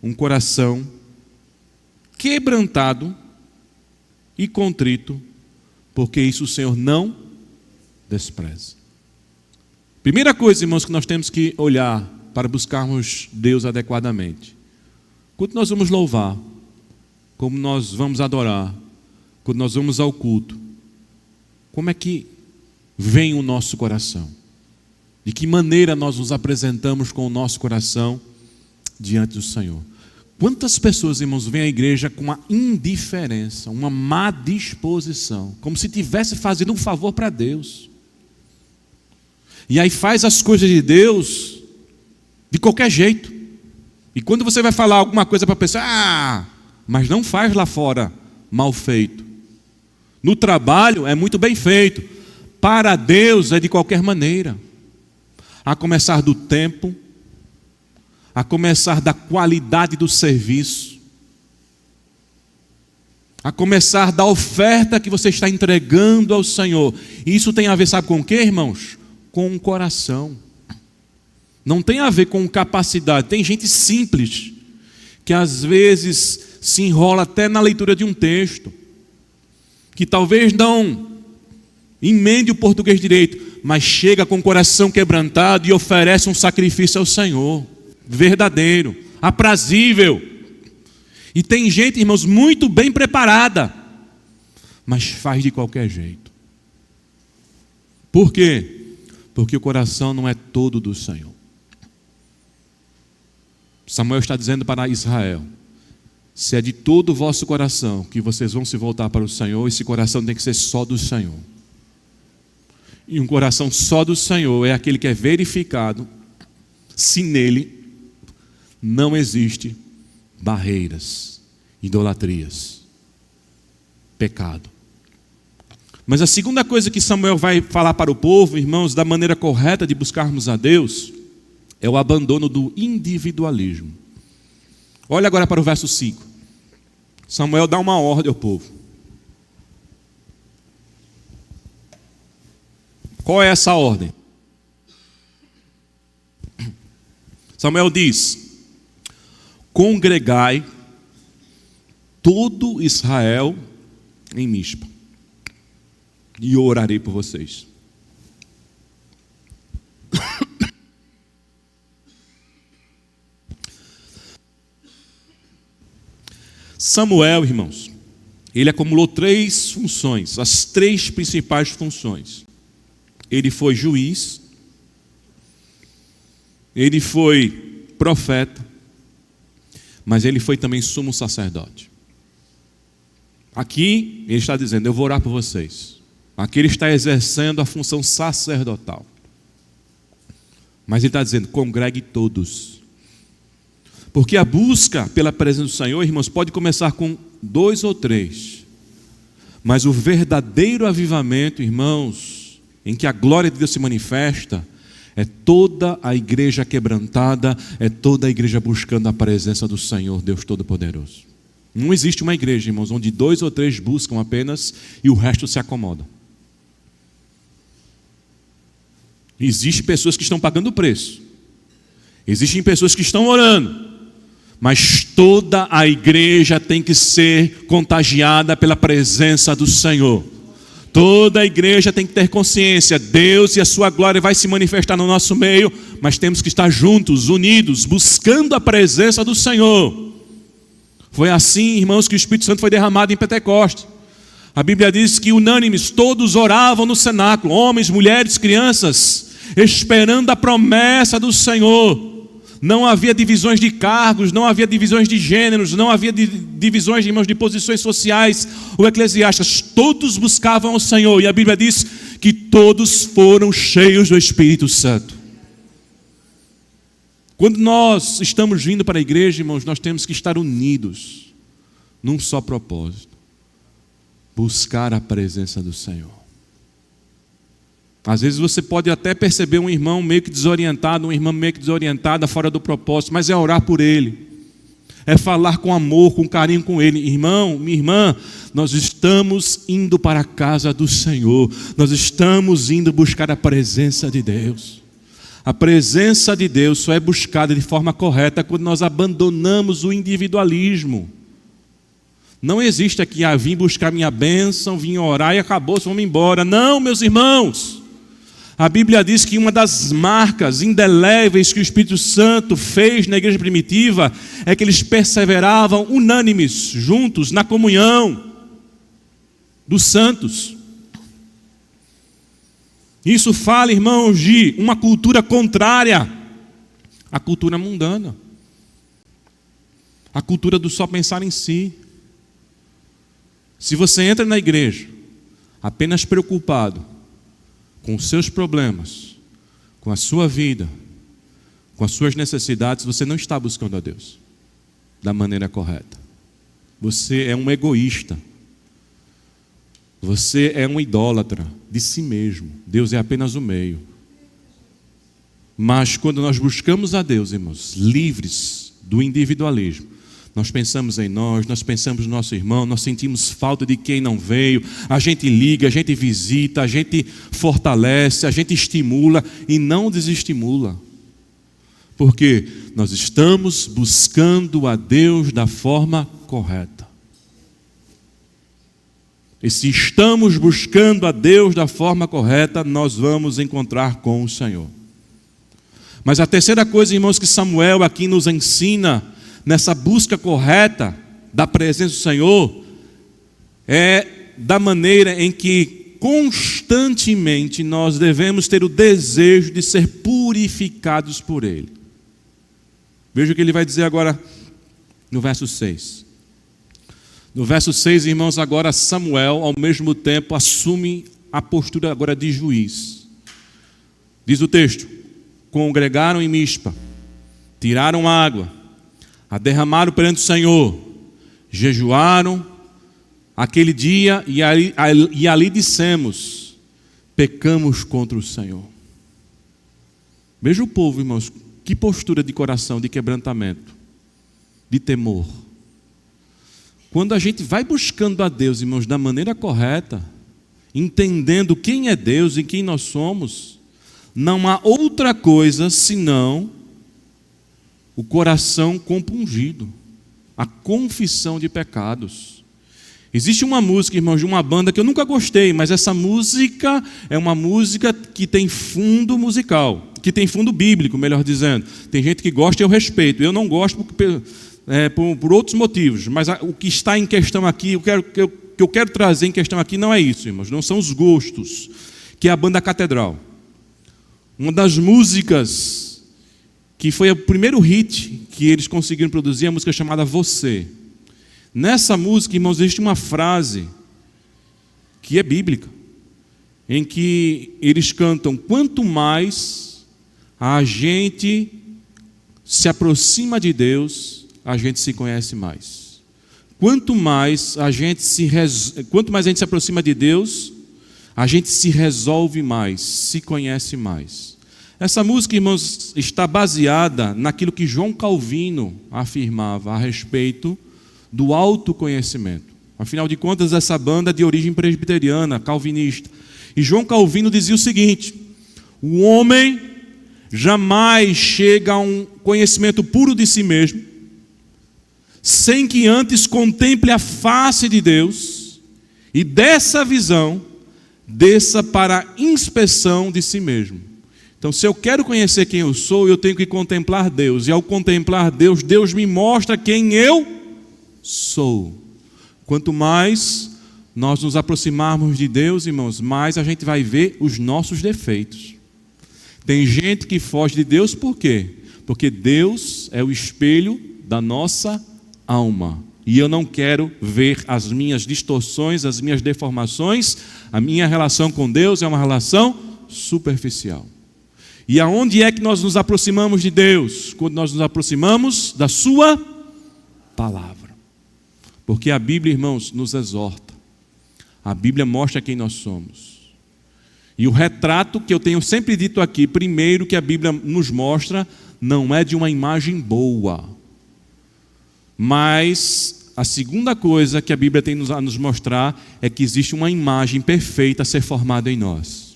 um coração quebrantado e contrito, porque isso o Senhor não despreza. Primeira coisa, irmãos, que nós temos que olhar para buscarmos Deus adequadamente. Quando nós vamos louvar, como nós vamos adorar, quando nós vamos ao culto, como é que vem o nosso coração? De que maneira nós nos apresentamos com o nosso coração diante do Senhor? Quantas pessoas, irmãos, vêm à igreja com uma indiferença, uma má disposição, como se estivesse fazendo um favor para Deus. E aí faz as coisas de Deus de qualquer jeito. E quando você vai falar alguma coisa para a pessoa, mas não faz lá fora mal feito. No trabalho é muito bem feito. Para Deus é de qualquer maneira. A começar do tempo, a começar da qualidade do serviço, a começar da oferta que você está entregando ao Senhor. E isso tem a ver, sabe com o quê, irmãos? Com o coração. Não tem a ver com capacidade. Tem gente simples que às vezes se enrola até na leitura de um texto, que talvez não emende o português direito, mas chega com o coração quebrantado e oferece um sacrifício ao Senhor, verdadeiro, aprazível. E tem gente, irmãos, muito bem preparada, mas faz de qualquer jeito. Por quê? Porque o coração não é todo do Senhor. Samuel está dizendo para Israel: se é de todo o vosso coração que vocês vão se voltar para o Senhor, esse coração tem que ser só do Senhor. E um coração só do Senhor é aquele que é verificado se nele não existe barreiras, idolatrias, pecado. Mas a segunda coisa que Samuel vai falar para o povo, irmãos, da maneira correta de buscarmos a Deus, é o abandono do individualismo. Olha agora para o verso 5. Samuel dá uma ordem ao povo. Qual é essa ordem? Samuel diz: congregai todo Israel em Mispa, e eu orarei por vocês. Samuel, irmãos, ele acumulou 3 funções, as 3 principais funções. Ele foi juiz, ele foi profeta, mas ele foi também sumo sacerdote. Aqui ele está dizendo: eu vou orar por vocês. Aqui ele está exercendo a função sacerdotal. Mas ele está dizendo: congregue todos. Porque a busca pela presença do Senhor, irmãos, pode começar com 2 ou 3. Mas o verdadeiro avivamento, irmãos, em que a glória de Deus se manifesta, é toda a igreja quebrantada, é toda a igreja buscando a presença do Senhor, Deus Todo-Poderoso. Não existe uma igreja, irmãos, onde 2 ou 3 buscam apenas e o resto se acomoda. Existem pessoas que estão pagando o preço. Existem pessoas que estão orando. Mas toda a igreja tem que ser contagiada pela presença do Senhor. Toda a igreja tem que ter consciência: Deus e a sua glória vai se manifestar no nosso meio, mas temos que estar juntos, unidos, buscando a presença do Senhor. Foi assim, irmãos, que o Espírito Santo foi derramado em Pentecostes. A Bíblia diz que unânimes todos oravam no cenáculo, homens, mulheres, crianças, esperando a promessa do Senhor. Não havia divisões de cargos, não havia divisões de gêneros, não havia divisões, irmãos, de posições sociais ou eclesiásticas. Todos buscavam o Senhor, e a Bíblia diz que todos foram cheios do Espírito Santo. Quando nós estamos vindo para a igreja, irmãos, nós temos que estar unidos. num só propósito: buscar a presença do Senhor. Às vezes você pode até perceber um irmão meio que desorientado, uma irmã meio que desorientada, fora do propósito, mas é orar por ele, é falar com amor, com carinho com ele. Irmão, minha irmã, nós estamos indo para a casa do Senhor, nós estamos indo buscar a presença de Deus. A presença de Deus só é buscada de forma correta quando nós abandonamos o individualismo. Não existe aqui, vim buscar minha bênção, vim orar e acabou, vamos embora. Não, meus irmãos. A Bíblia diz que uma das marcas indeléveis que o Espírito Santo fez na igreja primitiva é que eles perseveravam unânimes, juntos, na comunhão dos santos. Isso fala, irmãos, de uma cultura contrária à cultura mundana, a cultura do só pensar em si. Se você entra na igreja apenas preocupado com os seus problemas, com a sua vida, com as suas necessidades, você não está buscando a Deus da maneira correta. Você é um egoísta. Você é um idólatra de si mesmo. Deus é apenas o meio. Mas quando nós buscamos a Deus, irmãos, livres do individualismo, nós pensamos em nós pensamos no nosso irmão, nós sentimos falta de quem não veio, a gente liga, a gente visita, a gente fortalece, a gente estimula e não desestimula. Porque nós estamos buscando a Deus da forma correta. E se estamos buscando a Deus da forma correta, nós vamos encontrar com o Senhor. Mas a terceira coisa, irmãos, que Samuel aqui nos ensina nessa busca correta da presença do Senhor, é da maneira em que constantemente nós devemos ter o desejo de ser purificados por Ele. Veja o que ele vai dizer agora no verso 6. No verso 6, irmãos, agora Samuel, ao mesmo tempo, assume a postura agora de juiz. Diz o texto: congregaram em Mispa, tiraram água, a derramaram perante o Senhor, jejuaram aquele dia e ali dissemos: pecamos contra o Senhor. Veja o povo, irmãos, que postura de coração, de quebrantamento, de temor. Quando a gente vai buscando a Deus, irmãos, da maneira correta, entendendo quem é Deus e quem nós somos, não há outra coisa senão o coração compungido, a confissão de pecados. Existe uma música, irmãos, de uma banda que eu nunca gostei, mas essa música é uma música que tem fundo musical, que tem fundo bíblico, melhor dizendo. Tem gente que gosta e eu respeito. Eu não gosto por outros motivos, mas o que está em questão aqui, o que eu quero trazer em questão aqui não é isso, irmãos, não são os gostos, que é a banda Catedral. Uma das músicas que foi o primeiro hit que eles conseguiram produzir, a música chamada Você. Nessa música, irmãos, existe uma frase que é bíblica, em que eles cantam: quanto mais a gente se aproxima de Deus, a gente se conhece mais. Quanto mais a gente se aproxima de Deus, a gente se resolve mais, se conhece mais. Essa música, irmãos, está baseada naquilo que João Calvino afirmava a respeito do autoconhecimento. Afinal de contas, essa banda é de origem presbiteriana, calvinista. E João Calvino dizia o seguinte: o homem jamais chega a um conhecimento puro de si mesmo, sem que antes contemple a face de Deus, e dessa visão desça para a inspeção de si mesmo. Então, se eu quero conhecer quem eu sou, eu tenho que contemplar Deus. E ao contemplar Deus, Deus me mostra quem eu sou. Quanto mais nós nos aproximarmos de Deus, irmãos, mais a gente vai ver os nossos defeitos. Tem gente que foge de Deus por quê? Porque Deus é o espelho da nossa alma. E eu não quero ver as minhas distorções, as minhas deformações. A minha relação com Deus é uma relação superficial. E aonde é que nós nos aproximamos de Deus? Quando nós nos aproximamos da sua palavra. Porque a Bíblia, irmãos, nos exorta. A Bíblia mostra quem nós somos. E o retrato que eu tenho sempre dito aqui, primeiro que a Bíblia nos mostra, não é de uma imagem boa. Mas a segunda coisa que a Bíblia tem a nos mostrar é que existe uma imagem perfeita a ser formada em nós.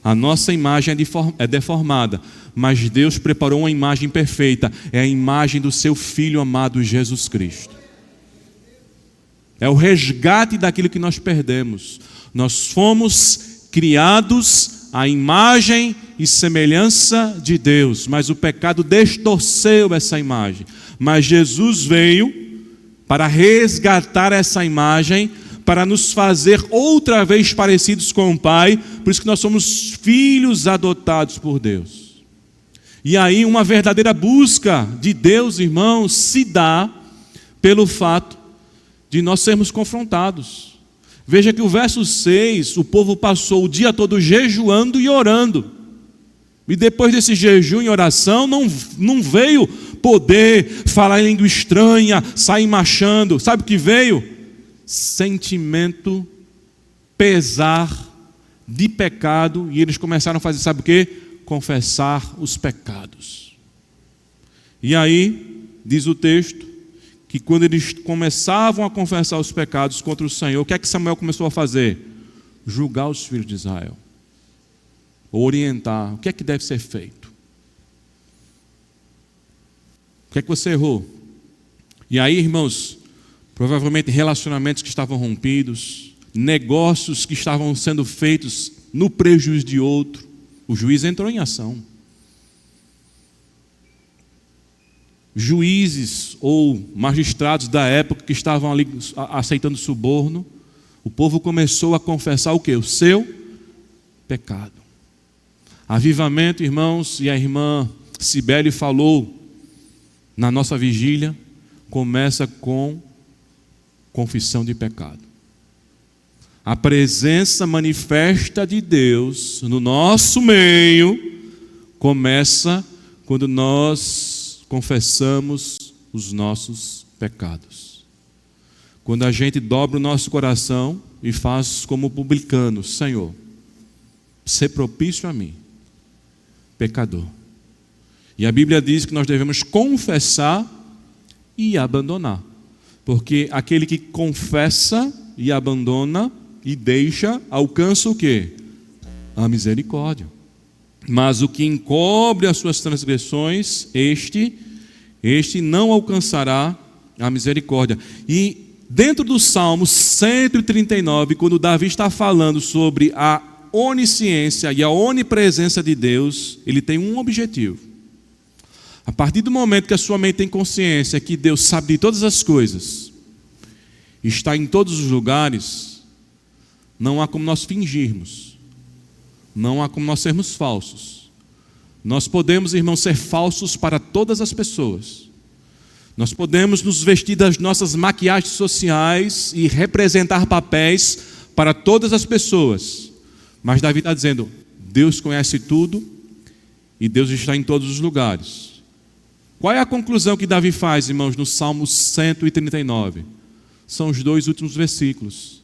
A nossa imagem é deformada, mas Deus preparou uma imagem perfeita. É a imagem do seu Filho amado Jesus Cristo. É o resgate daquilo que nós perdemos. Nós fomos criados à imagem e semelhança de Deus, mas o pecado distorceu essa imagem. Mas Jesus veio para resgatar essa imagem, para nos fazer outra vez parecidos com o Pai. Por isso que nós somos filhos adotados por Deus. E aí uma verdadeira busca de Deus, irmãos, se dá pelo fato de nós sermos confrontados. Veja que o verso 6, o povo passou o dia todo jejuando e orando. E depois desse jejum e oração, não veio poder falar em língua estranha, sair marchando. Sabe o que veio? Sentimento, pesar de pecado. E eles começaram a fazer, sabe o quê? Confessar os pecados. E aí, diz o texto, que quando eles começavam a confessar os pecados contra o Senhor, o que é que Samuel começou a fazer? Julgar os filhos de Israel. Orientar. O que é que deve ser feito? O que é que você errou? E aí, irmãos, provavelmente relacionamentos que estavam rompidos, negócios que estavam sendo feitos no prejuízo de outro, o juiz entrou em ação. Juízes ou magistrados da época que estavam ali aceitando suborno, o povo começou a confessar o quê? O seu pecado. Avivamento, irmãos, e a irmã Cibele falou na nossa vigília, começa com confissão de pecado. A presença manifesta de Deus no nosso meio começa quando nós confessamos os nossos pecados. Quando a gente dobra o nosso coração e faz como publicano: Senhor, sê propício a mim, pecador. E a Bíblia diz que nós devemos confessar e abandonar. Porque aquele que confessa e abandona e deixa, alcança o quê? A misericórdia. Mas o que encobre as suas transgressões, este não alcançará a misericórdia. E dentro do Salmo 139, quando Davi está falando sobre a onisciência e a onipresença de Deus, ele tem um objetivo. A partir do momento que a sua mente tem consciência que Deus sabe de todas as coisas, está em todos os lugares, não há como nós fingirmos. Não há como nós sermos falsos. Nós podemos, irmãos, ser falsos para todas as pessoas. Nós podemos nos vestir das nossas maquiagens sociais e representar papéis para todas as pessoas. Mas Davi está dizendo, Deus conhece tudo e Deus está em todos os lugares. Qual é a conclusão que Davi faz, irmãos, no Salmo 139? São os dois últimos versículos.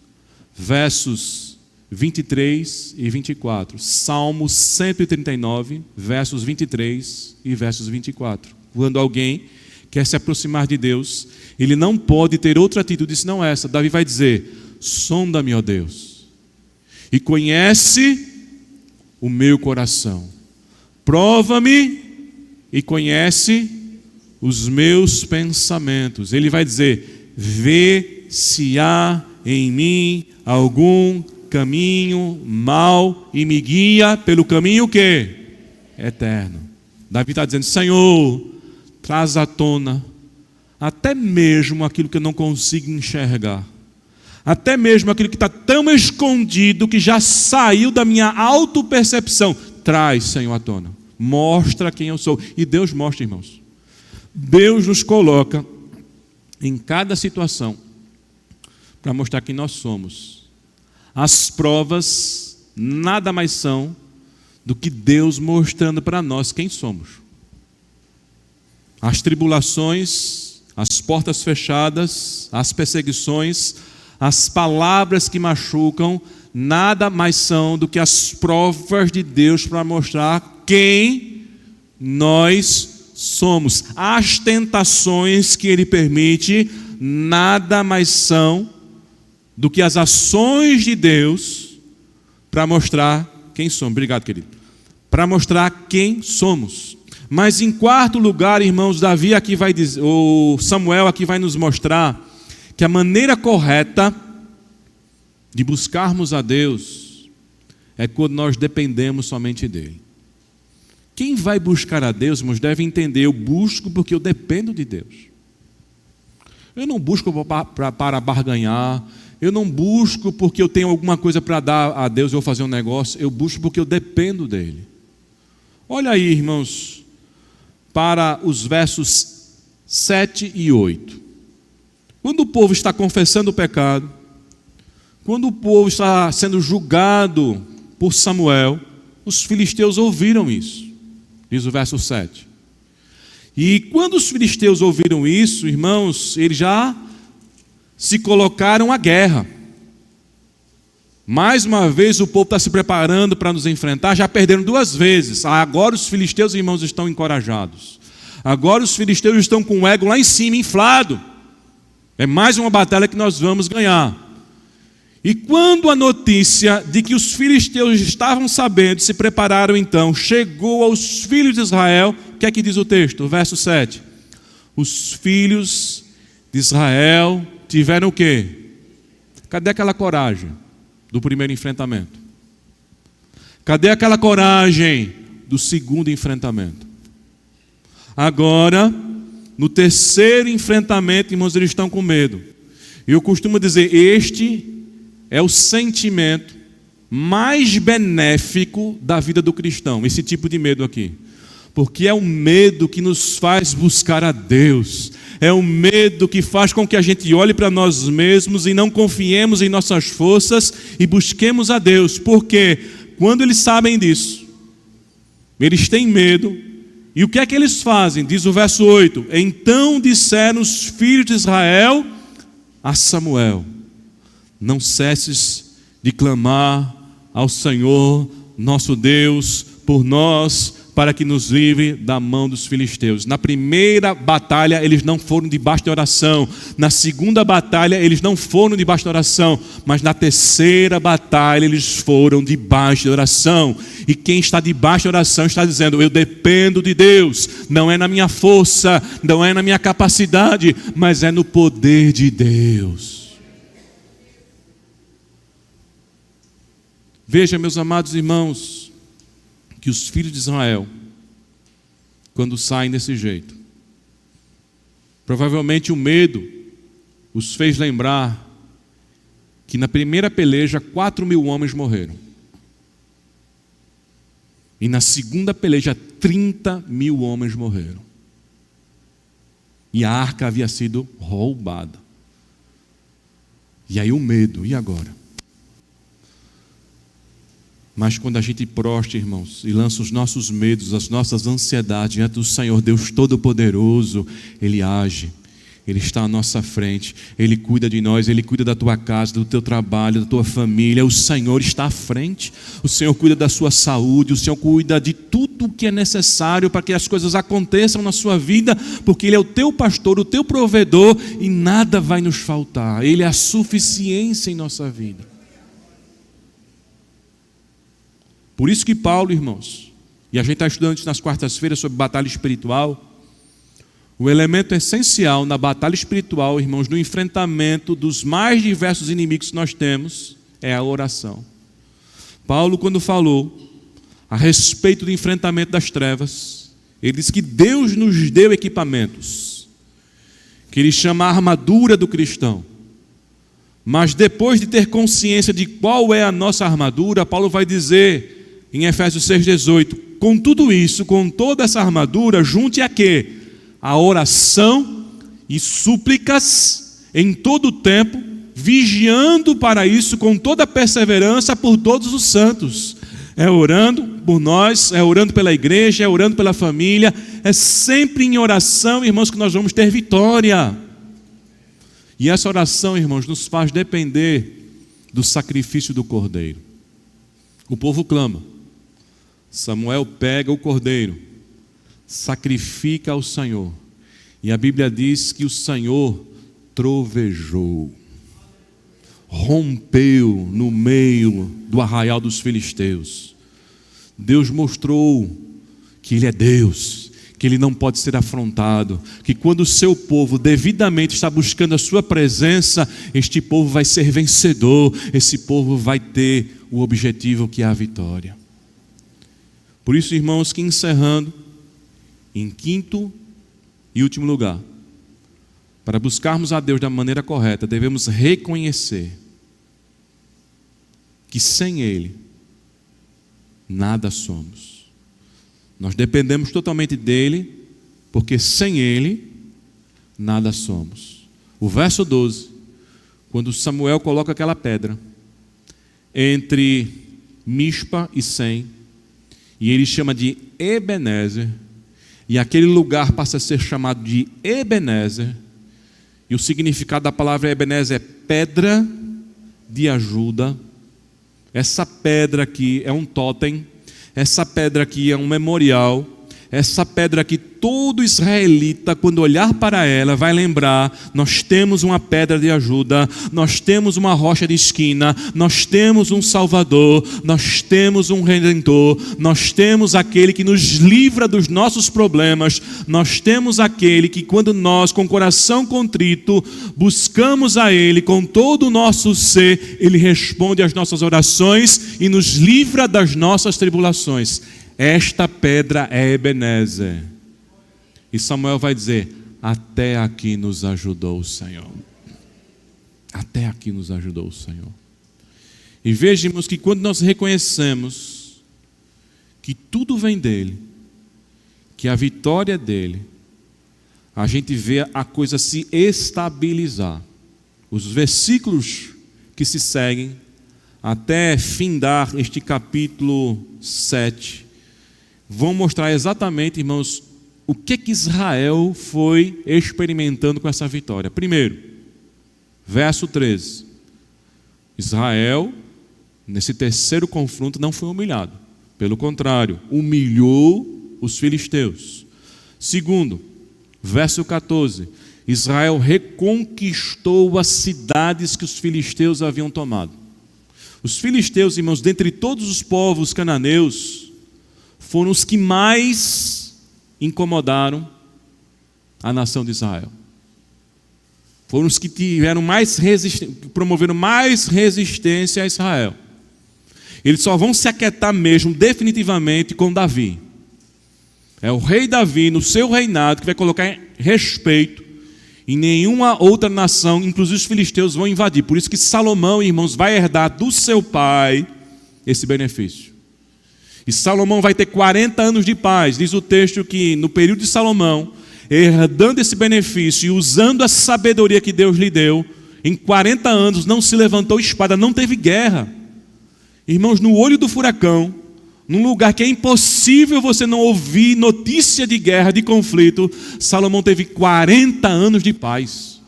Versos 23 e 24. Salmo 139, versos 23 e versos 24. Quando alguém quer se aproximar de Deus, ele não pode ter outra atitude senão essa. Davi vai dizer, sonda-me, ó Deus, e conhece o meu coração. Prova-me e conhece os meus pensamentos. Ele vai dizer, vê se há em mim algum caminho mau e me guia pelo caminho que? Eterno. Davi está dizendo, Senhor, traz à tona até mesmo aquilo que eu não consigo enxergar. Até mesmo aquilo que está tão escondido que já saiu da minha autopercepção. Traz, Senhor, à tona. Mostra quem eu sou. E Deus mostra, irmãos. Deus nos coloca em cada situação para mostrar quem nós somos. As provas nada mais são do que Deus mostrando para nós quem somos. As tribulações as portas fechadas, as perseguições, as palavras que machucam, nada mais são do que as provas de Deus para mostrar quem nós somos. As tentações que Ele permite, nada mais são do que as ações de Deus para mostrar quem somos. Obrigado, querido. Para mostrar quem somos. Mas em quarto lugar, irmãos, Davi aqui vai dizer, ou Samuel aqui vai nos mostrar que a maneira correta de buscarmos a Deus é quando nós dependemos somente dele. Quem vai buscar a Deus, irmãos, deve entender: eu busco porque eu dependo de Deus. Eu não busco para barganhar, eu não busco porque eu tenho alguma coisa para dar a Deus, eu vou fazer um negócio, eu busco porque eu dependo dele. Olha aí, irmãos, para os versos 7 e 8. Quando o povo está confessando o pecado, quando o povo está sendo julgado por Samuel, os filisteus ouviram isso, diz o verso 7. E quando os filisteus ouviram isso, irmãos, eles já se colocaram à guerra. Mais uma vez o povo está se preparando para nos enfrentar, já perderam 2 vezes. Agora os filisteus, irmãos, estão encorajados. Agora os filisteus estão com o ego lá em cima, inflado. É mais uma batalha que nós vamos ganhar. E quando a notícia de que os filisteus estavam sabendo, se prepararam então, chegou aos filhos de Israel, o que é que diz o texto? O verso 7. Os filhos de Israel tiveram o quê? Cadê aquela coragem do primeiro enfrentamento? Cadê aquela coragem do segundo enfrentamento? Agora, no terceiro enfrentamento, irmãos, eles estão com medo. E eu costumo dizer, este é o sentimento mais benéfico da vida do cristão, esse tipo de medo aqui. Porque é o medo que nos faz buscar a Deus. É o medo que faz com que a gente olhe para nós mesmos e não confiemos em nossas forças e busquemos a Deus. Porque quando eles sabem disso, eles têm medo. E o que é que eles fazem? Diz o verso 8. Então disseram os filhos de Israel a Samuel: não cesses de clamar ao Senhor nosso Deus por nós, para que nos livre da mão dos filisteus. Na primeira batalha eles não foram debaixo de oração. Na segunda batalha eles não foram debaixo de oração. Mas na terceira batalha eles foram debaixo de oração. E quem está debaixo de oração está dizendo: eu dependo de Deus. Não é na minha força, não é na minha capacidade, mas é no poder de Deus. Veja, meus amados irmãos, que os filhos de Israel, quando saem desse jeito, provavelmente o medo os fez lembrar que na primeira peleja 4.000 homens morreram. E na segunda peleja 30.000 homens morreram. E a arca havia sido roubada. E aí o medo, e agora? Mas quando a gente prostra, irmãos, e lança os nossos medos, as nossas ansiedades diante do Senhor Deus Todo-Poderoso, Ele age, Ele está à nossa frente, Ele cuida de nós, Ele cuida da tua casa, do teu trabalho, da tua família. O Senhor está à frente, o Senhor cuida da sua saúde, o Senhor cuida de tudo o que é necessário para que as coisas aconteçam na sua vida, porque Ele é o teu pastor, o teu provedor, e nada vai nos faltar. Ele é a suficiência em nossa vida. Por isso que Paulo, irmãos, e a gente está estudando isso nas quartas-feiras sobre batalha espiritual, o elemento essencial na batalha espiritual, irmãos, no enfrentamento dos mais diversos inimigos que nós temos, é a oração. Paulo, quando falou a respeito do enfrentamento das trevas, ele disse que Deus nos deu equipamentos, que ele chama a armadura do cristão. Mas depois de ter consciência de qual é a nossa armadura, Paulo vai dizer em Efésios 6,18, com tudo isso, com toda essa armadura, junte a quê? A oração e súplicas em todo o tempo, vigiando para isso com toda perseverança por todos os santos. É orando, por nós, é orando pela igreja, é orando pela família, é sempre em oração, irmãos, que nós vamos ter vitória. E essa oração, irmãos, nos faz depender do sacrifício do cordeiro. O povo clama, Samuel pega o cordeiro, sacrifica ao Senhor, e a Bíblia diz que o Senhor trovejou, rompeu no meio do arraial dos filisteus. Deus mostrou que Ele é Deus, que Ele não pode ser afrontado, que quando o seu povo devidamente está buscando a sua presença, este povo vai ser vencedor, esse povo vai ter o objetivo que é a vitória. Por isso, irmãos, que encerrando, em quinto e último lugar, para buscarmos a Deus da maneira correta, devemos reconhecer que sem Ele, nada somos. Nós dependemos totalmente dEle, porque sem Ele, nada somos. O verso 12, quando Samuel coloca aquela pedra entre Mispa e Sem, e ele chama de Ebenezer, e aquele lugar passa a ser chamado de Ebenezer, e o significado da palavra Ebenezer é pedra de ajuda. Essa pedra aqui é um tótem, essa pedra aqui é um memorial, essa pedra aqui, todo israelita, quando olhar para ela, vai lembrar: nós temos uma pedra de ajuda, nós temos uma rocha de esquina, nós temos um Salvador, nós temos um Redentor, nós temos aquele que nos livra dos nossos problemas, nós temos aquele que, quando nós, com o coração contrito, buscamos a Ele com todo o nosso ser, Ele responde às nossas orações e nos livra das nossas tribulações. Esta pedra é Ebenezer. E Samuel vai dizer: até aqui nos ajudou o Senhor. Até aqui nos ajudou o Senhor. E vejamos que quando nós reconhecemos que tudo vem dEle, que a vitória é dEle, a gente vê a coisa se estabilizar. Os versículos que se seguem, até findar este capítulo 7, vão mostrar exatamente, irmãos, o que Israel foi experimentando com essa vitória. Primeiro, verso 13. Israel, nesse terceiro confronto, não foi humilhado. Pelo contrário, humilhou os filisteus. Segundo, verso 14. Israel reconquistou as cidades que os filisteus haviam tomado. Os filisteus, irmãos, dentre todos os povos cananeus, foram os que mais incomodaram a nação de Israel. Foram os que tiveram promoveram mais resistência a Israel. Eles só vão se aquietar mesmo, definitivamente, com Davi. É o rei Davi, no seu reinado, que vai colocar respeito, e nenhuma outra nação, inclusive os filisteus, vão invadir. Por isso que Salomão, irmãos, vai herdar do seu pai esse benefício. E Salomão vai ter 40 anos de paz. Diz o texto que no período de Salomão, herdando esse benefício e usando a sabedoria que Deus lhe deu, em 40 anos não se levantou espada, não teve guerra. Irmãos, no olho do furacão, num lugar que é impossível você não ouvir notícia de guerra, de conflito, Salomão teve 40 anos de paz.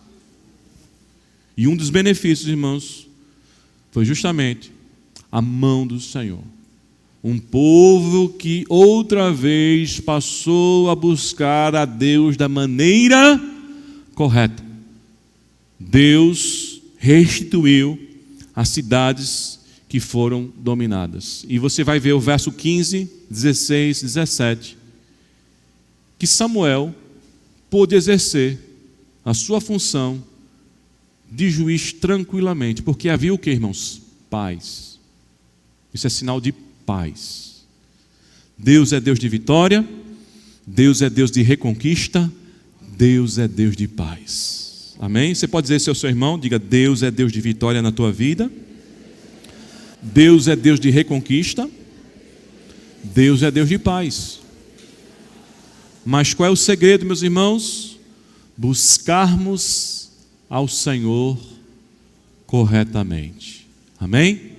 E um dos benefícios, irmãos, foi justamente a mão do Senhor. Um povo que outra vez passou a buscar a Deus da maneira correta. Deus restituiu as cidades que foram dominadas. E você vai ver o verso 15, 16, 17, que Samuel pôde exercer a sua função de juiz tranquilamente, porque havia o que, irmãos? Paz. Isso é sinal de paz. Deus é Deus de vitória, Deus é Deus de reconquista, Deus é Deus de paz. Amém? Você pode dizer isso ao seu irmão, diga: Deus é Deus de vitória na tua vida, Deus é Deus de reconquista, Deus é Deus de paz. Mas qual é o segredo, meus irmãos? Buscarmos ao Senhor corretamente. Amém?